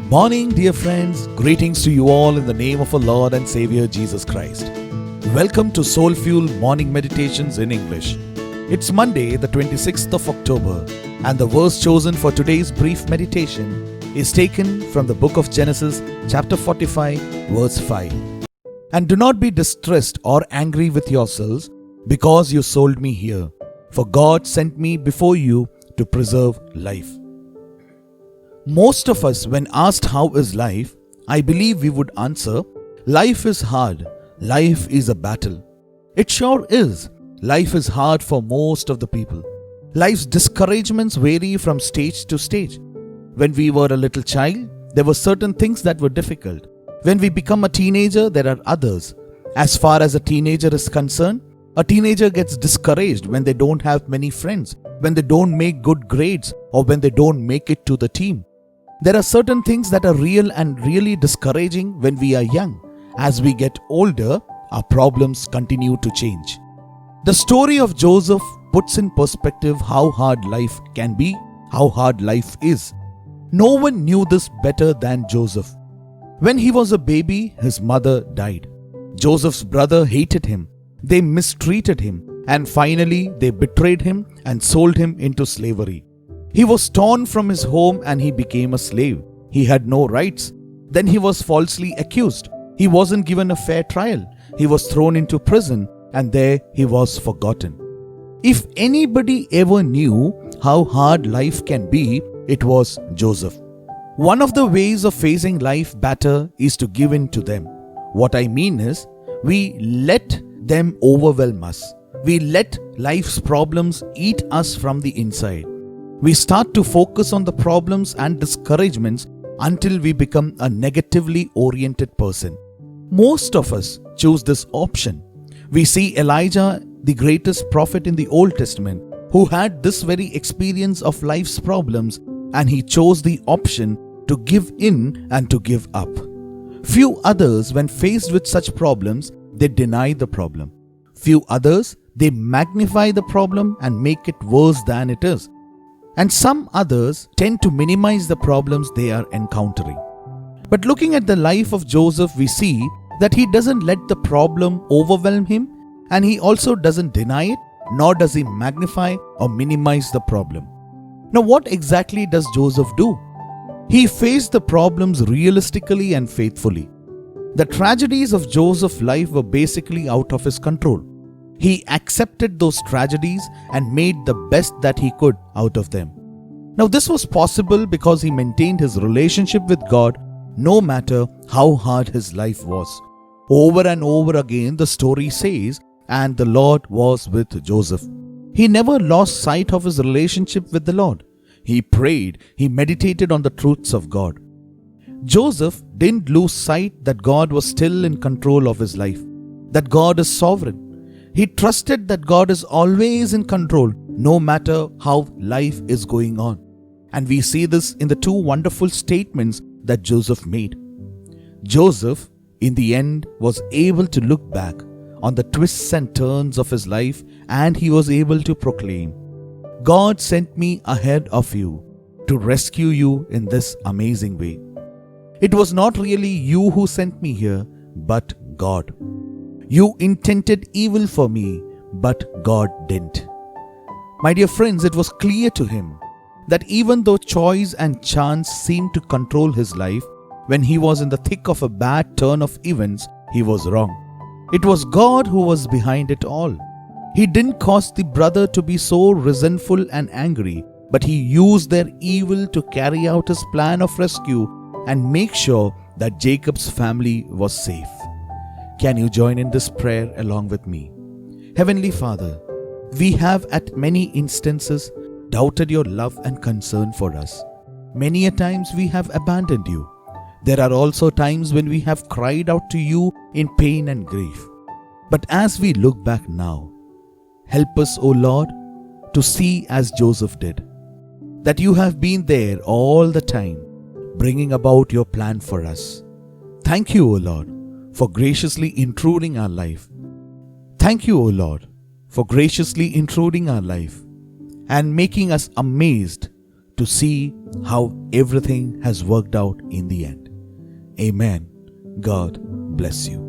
Morning, dear friends. Greetings to you all in the name of our Lord and Savior Jesus Christ. Welcome to Soul Fuel Morning Meditations in English. It's Monday, the 26th of October, and the verse chosen for today's brief meditation is taken from the book of Genesis, chapter 45, verse 5. And do not be distressed or angry with yourselves because you sold me here, for God sent me before you to preserve life. Most of us, when asked how is life, I believe we would answer, life is hard, life is a battle. It sure is. Life is hard for most of the people. Life's discouragements vary from stage to stage. When we were a little child, there were certain things that were difficult. When we become a teenager, there are others. As far as a teenager is concerned, a teenager gets discouraged when they don't have many friends, when they don't make good grades, or when they don't make it to the team. There are certain things that are real and really discouraging when we are young. As we get older, our problems continue to change. The story of Joseph puts in perspective how hard life can be, how hard life is. No one knew this better than Joseph. When he was a baby, his mother died. Joseph's brother hated him. They mistreated him, and finally they betrayed him and sold him into slavery. He was torn from his home and he became a slave. He had no rights. Then he was falsely accused. He wasn't given a fair trial. He was thrown into prison and there he was forgotten. If anybody ever knew how hard life can be, it was Joseph. One of the ways of facing life better is to give in to them. What I mean is, we let them overwhelm us. We let life's problems eat us from the inside. We start to focus on the problems and discouragements until we become a negatively oriented person. Most of us choose this option. We see Elijah, the greatest prophet in the Old Testament, who had this very experience of life's problems, and he chose the option to give in and to give up. Few others, when faced with such problems, they deny the problem. Few others, they magnify the problem and make it worse than it is. And some others tend to minimize the problems they are encountering. But looking at the life of Joseph, we see that he doesn't let the problem overwhelm him, and he also doesn't deny it, nor does he magnify or minimize the problem. Now, what exactly does Joseph do? He faced the problems realistically and faithfully. The tragedies of Joseph's life were basically out of his control. He accepted those tragedies and made the best that he could out of them. Now, this was possible because he maintained his relationship with God no matter how hard his life was. Over and over again, the story says, and the Lord was with Joseph. He never lost sight of his relationship with the Lord. He prayed, he meditated on the truths of God. Joseph didn't lose sight that God was still in control of his life, that God is sovereign. He trusted that God is always in control, no matter how life is going on. And we see this in the two wonderful statements that Joseph made. Joseph, in the end, was able to look back on the twists and turns of his life, and he was able to proclaim, God sent me ahead of you to rescue you in this amazing way. It was not really you who sent me here, but God. You intended evil for me, but God didn't. My dear friends, it was clear to him that even though choice and chance seemed to control his life, when he was in the thick of a bad turn of events, he was wrong. It was God who was behind it all. He didn't cause the brother to be so resentful and angry, but he used their evil to carry out his plan of rescue and make sure that Jacob's family was safe. Can you join in this prayer along with me? Heavenly Father, we have at many instances doubted your love and concern for us. Many a times we have abandoned you. There are also times when we have cried out to you in pain and grief. But as we look back now, help us, O Lord, to see as Joseph did, that you have been there all the time, bringing about your plan for us. Thank you, O Lord, for graciously intruding our life. Thank you, O Lord, for graciously intruding our life and making us amazed to see how everything has worked out in the end. Amen. God bless you.